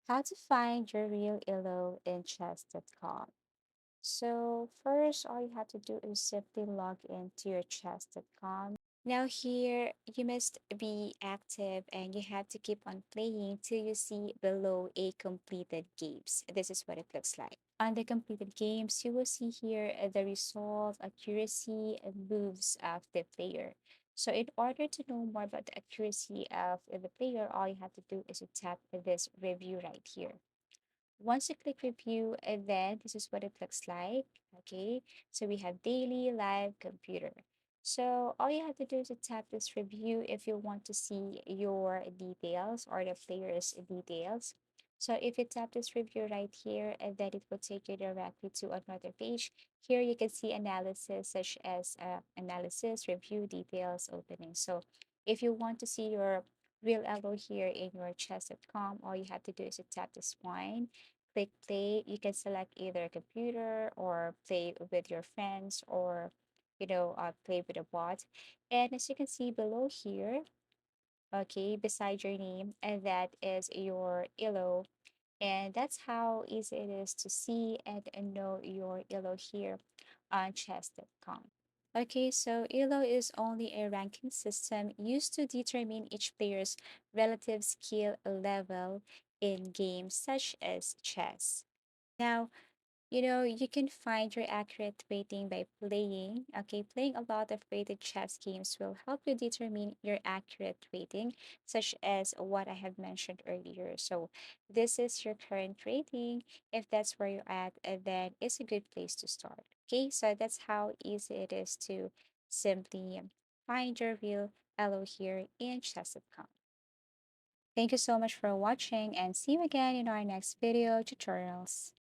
How to find your real elo in chess.com. So first, all you have to do is simply log into your chess.com. Now here, you must be active and you have to keep on playing till you see below a completed games. This is what it looks like. On the completed games, you will see here the result, accuracy, and moves of the player. So in order to know more about the accuracy of the player, all you have to do is to tap this review right here. Once you click review, and then this is what it looks like. Okay, so we have daily live computer. So all you have to do is to tap this review if you want to see your details or the player's details. So if you tap this review right here, and then it will take you directly to another page. Here you can see analysis such as analysis, review, details, opening. So if you want to see your real elo here in your chess.com, all you have to do is to tap this one, click play. You can select either a computer or play with your friends, or play with a bot. And as you can see below here, okay, beside your name, and that is your elo. And that's how easy it is to see and know your elo here on chess.com. Okay, so elo is only a ranking system used to determine each player's relative skill level in games such as chess. Now, you can find your accurate rating by playing. Okay, playing a lot of rated chess games will help you determine your accurate rating, such as what I have mentioned earlier. So, this is your current rating. If that's where you're at, then it's a good place to start. Okay, so that's how easy it is to simply find your real elo here in chess.com. Thank you so much for watching, and see you again in our next video tutorials.